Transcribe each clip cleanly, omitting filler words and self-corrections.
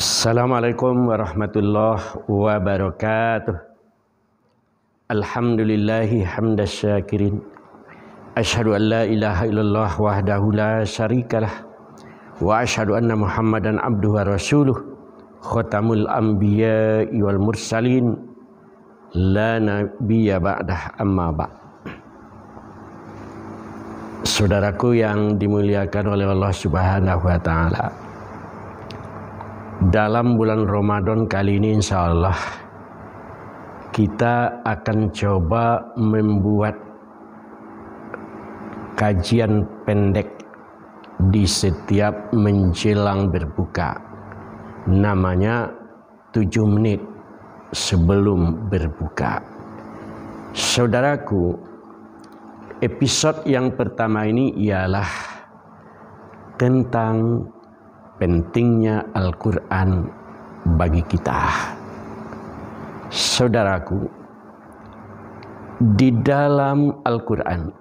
Assalamualaikum warahmatullahi wabarakatuh. Alhamdulillahi hamdas syakirin. Asyhadu an la ilaha illallah wahdahu la syarikalah. Wa asyhadu anna Muhammadan abduhu wa rasuluh. Khatamul anbiya'i wal mursalin. La nabiyya ba'dah amma ba'. Saudaraku yang dimuliakan oleh Allah Subhanahu wa taala. Dalam bulan Ramadan kali ini insyaallah kita akan coba membuat kajian pendek di setiap menjelang berbuka. Namanya 7 menit sebelum berbuka. Saudaraku, episode yang pertama ini ialah tentang pentingnya Al-Quran bagi kita. Saudaraku, di dalam Al-Quran,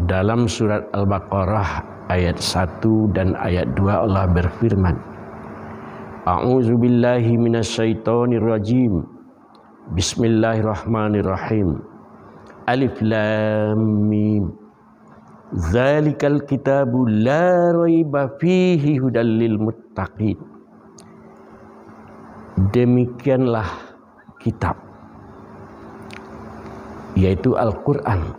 dalam surat Al-Baqarah ayat 1 dan ayat 2 Allah berfirman, A'udzu billahi minasyaitonir rajim. Bismillahirrahmanirrahim. Alif lam mim. Zalikal kitabu la raiba fihi hudal lil muttaqin. Demikianlah kitab, yaitu Al-Quran.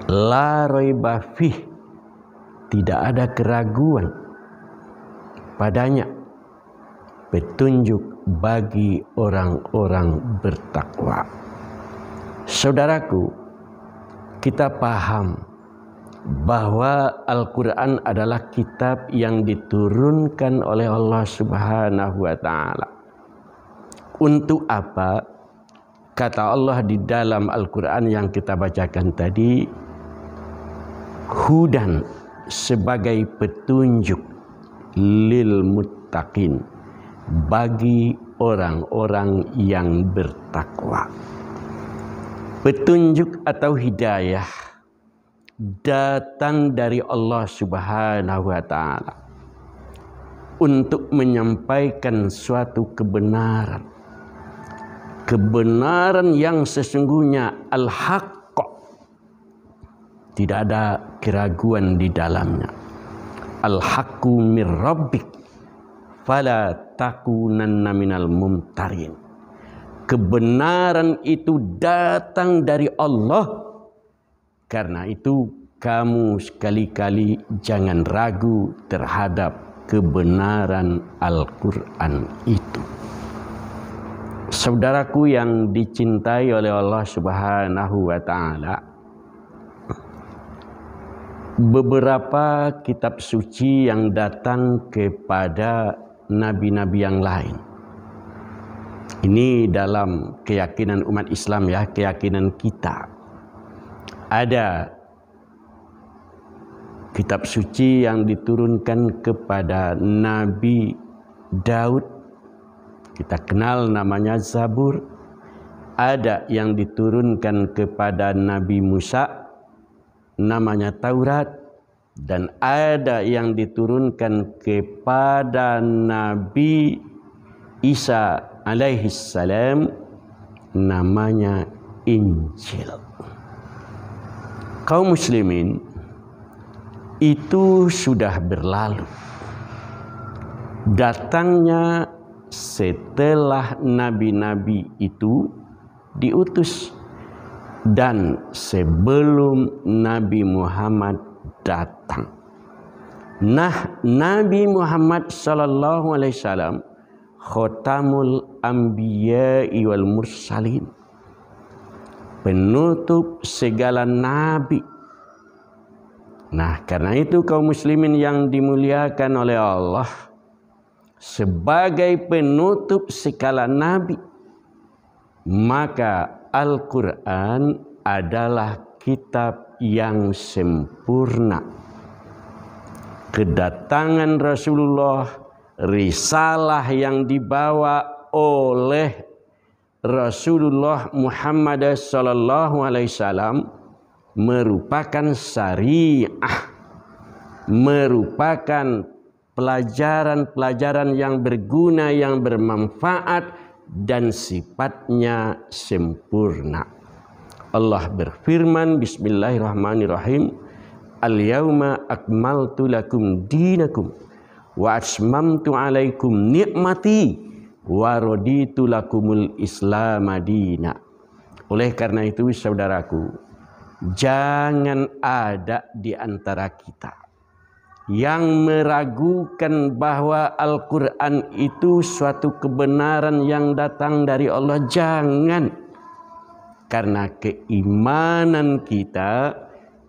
La raiba fih, tidak ada keraguan padanya, petunjuk bagi orang-orang bertakwa. Saudaraku, kita paham bahwa Al-Quran adalah kitab yang diturunkan oleh Allah Subhanahu wa ta'ala. Untuk apa? Kata Allah di dalam Al-Quran yang kita bacakan tadi, hudan, sebagai petunjuk, lil muttaqin, bagi orang-orang yang bertakwa. Petunjuk atau hidayah datang dari Allah Subhanahu wa ta'ala untuk menyampaikan suatu kebenaran. Kebenaran yang sesungguhnya al-haqq, tidak ada keraguan di dalamnya. Al-haqqu mir rabbik fala takunanna minal mumtarin. Kebenaran itu datang dari Allah. Karena itu kamu sekali-kali jangan ragu terhadap kebenaran Al-Quran itu. Saudaraku yang dicintai oleh Allah Subhanahu wa ta'ala, beberapa kitab suci yang datang kepada nabi-nabi yang lain. Ini dalam keyakinan umat Islam ya, keyakinan kita. Ada kitab suci yang diturunkan kepada Nabi Daud, kita kenal namanya Zabur. Ada yang diturunkan kepada Nabi Musa, namanya Taurat. Dan ada yang diturunkan kepada Nabi Isa alaihissalam, namanya Injil. Kaum muslimin, itu sudah berlalu. Datangnya setelah nabi-nabi itu diutus dan sebelum Nabi Muhammad datang. Nah, Nabi Muhammad sallallahu alaihi wasallam khatamul anbiya'i wal mursalin, penutup segala nabi. Nah, karena itu kaum muslimin yang dimuliakan oleh Allah, sebagai penutup segala nabi, maka Al-Quran adalah kitab yang sempurna. Kedatangan Rasulullah, risalah yang dibawa oleh Rasulullah Muhammad sallallahu alaihi wasallam merupakan syariah, merupakan pelajaran-pelajaran yang berguna, yang bermanfaat, dan sifatnya sempurna. Allah berfirman, Bismillahirrahmanirrahim, Al-yawma akmaltu lakum dinakum wa atmamtu alaikum ni'mati wa raditu lakumul Islam madina. Oleh karena itu saudaraku, jangan ada di antara kita yang meragukan bahwa Al-Quran itu suatu kebenaran yang datang dari Allah. Jangan, karena keimanan kita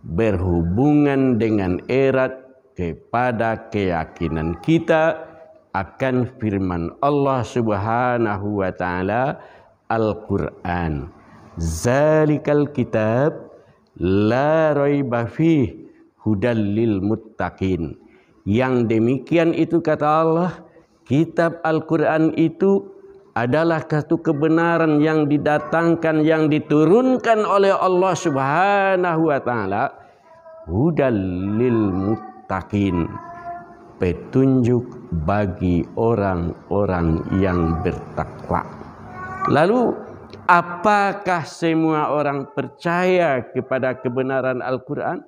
berhubungan dengan erat kepada keyakinan kita akan firman Allah Subhanahu wa taala Al-Quran. Zalikal kitab la raiba fih hudal lil muttaqin. Yang demikian itu kata Allah, kitab Al-Quran itu adalah satu kebenaran yang didatangkan, yang diturunkan oleh Allah Subhanahu wa taala, hudal lil muttaqin, petunjuk bagi orang-orang yang bertakwa. Lalu apakah semua orang percaya kepada kebenaran Al-Quran?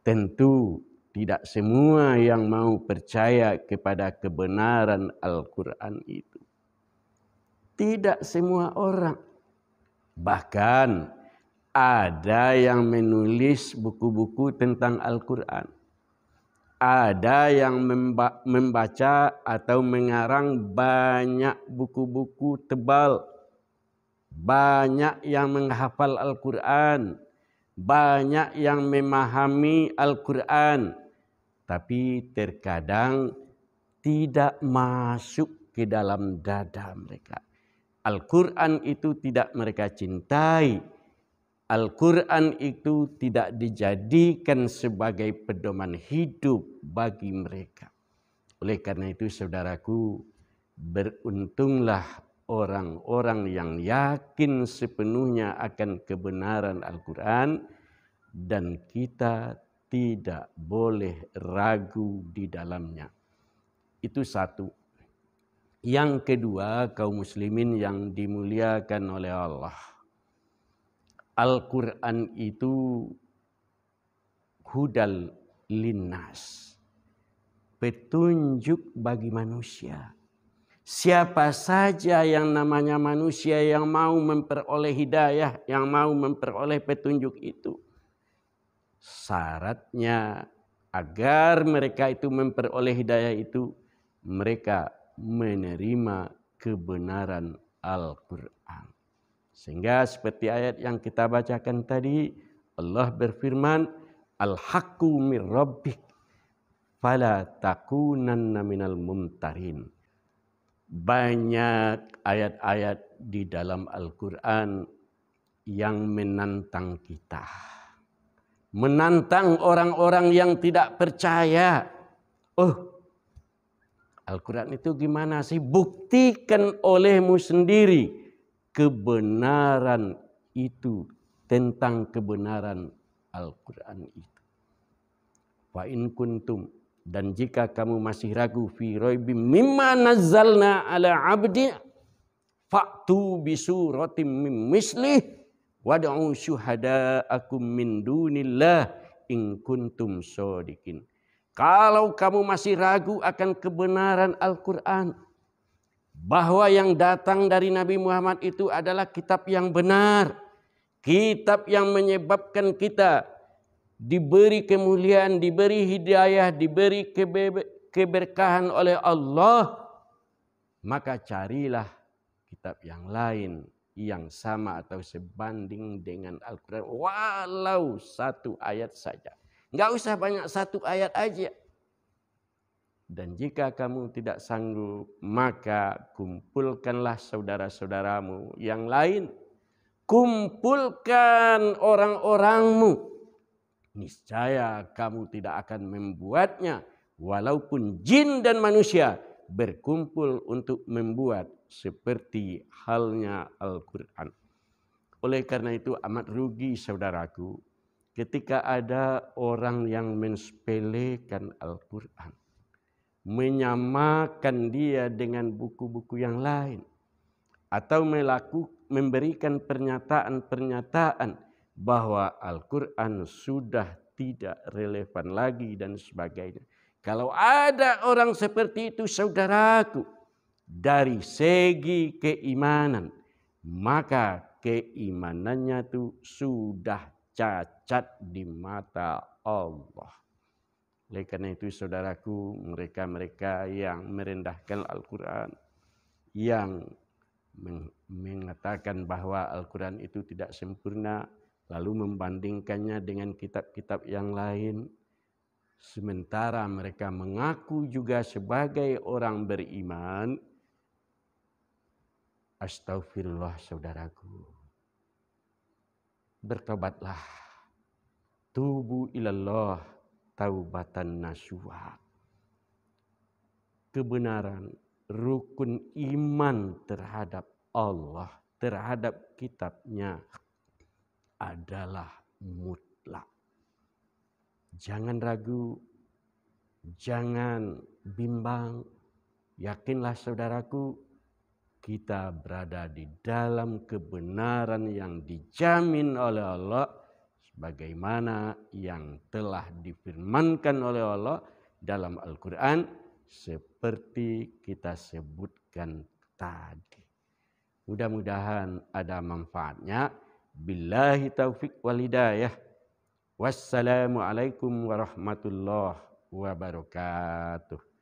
Tentu tidak semua yang mau percaya kepada kebenaran Al-Quran itu. Tidak semua orang. Bahkan ada yang menulis buku-buku tentang Al-Quran. Ada yang membaca atau mengarang banyak buku-buku tebal. Banyak yang menghafal Al-Quran. Banyak yang memahami Al-Quran. Tapi terkadang tidak masuk ke dalam dada mereka. Al-Quran itu tidak mereka cintai. Al-Quran itu tidak dijadikan sebagai pedoman hidup bagi mereka. Oleh karena itu saudaraku, beruntunglah orang-orang yang yakin sepenuhnya akan kebenaran Al-Quran, dan kita tidak boleh ragu di dalamnya. Itu satu. Yang kedua, kaum muslimin yang dimuliakan oleh Allah, Al-Quran itu hudal linnas, petunjuk bagi manusia. Siapa saja yang namanya manusia yang mau memperoleh hidayah, yang mau memperoleh petunjuk itu, syaratnya agar mereka itu memperoleh hidayah itu, mereka menerima kebenaran Al-Quran. Sehingga seperti ayat yang kita bacakan tadi, Allah berfirman, Al-haqqu mir rabbik fala takunanna minal mumtarin. Banyak ayat-ayat di dalam Al-Quran yang menantang kita. Menantang orang-orang yang tidak percaya. Oh, Al-Quran itu gimana sih? Buktikan olehmu sendiri kebenaran itu, tentang kebenaran Al-Quran itu. Wa in kuntum, dan jika kamu masih ragu, fi raibim mimma nazzalna ala abdi fa'tu bi suratim mim mislih wad'u syuhada'akum min dunillah in kuntum shodiqin. Kalau kamu masih ragu akan kebenaran Al-Quran, bahwa yang datang dari Nabi Muhammad itu adalah kitab yang benar, kitab yang menyebabkan kita diberi kemuliaan, diberi hidayah, diberi keberkahan oleh Allah, maka carilah kitab yang lain yang sama atau sebanding dengan Al-Quran, walau satu ayat saja. Nggak usah banyak, satu ayat aja. Dan jika kamu tidak sanggup, maka kumpulkanlah saudara-saudaramu yang lain. Kumpulkan orang-orangmu. Niscaya kamu tidak akan membuatnya, walaupun jin dan manusia berkumpul untuk membuat seperti halnya Al-Quran. Oleh karena itu amat rugi saudaraku, ketika ada orang yang mensepelekan Al-Quran. menyamakan dia dengan buku-buku yang lain, atau memberikan pernyataan-pernyataan bahwa Al-Quran sudah tidak relevan lagi dan sebagainya. Kalau ada orang seperti itu, saudaraku, dari segi keimanan, maka keimanannya itu sudah cacat di mata Allah. Oleh karena itu, saudaraku, mereka-mereka yang merendahkan Al-Quran, yang mengatakan bahwa Al-Quran itu tidak sempurna, lalu membandingkannya dengan kitab-kitab yang lain, sementara mereka mengaku juga sebagai orang beriman. Astagfirullah, saudaraku, bertobatlah, tubu ilallah taubatan nasuha. Kebenaran, rukun iman terhadap Allah, terhadap kitabnya adalah mutlak. Jangan ragu, jangan bimbang. Yakinlah, saudaraku, kita berada di dalam kebenaran yang dijamin oleh Allah, sebagaimana yang telah difirmankan oleh Allah dalam Al-Quran, seperti kita sebutkan tadi. Mudah-mudahan ada manfaatnya. Billahi taufik wal hidayah. Wassalamualaikum warahmatullahi wabarakatuh.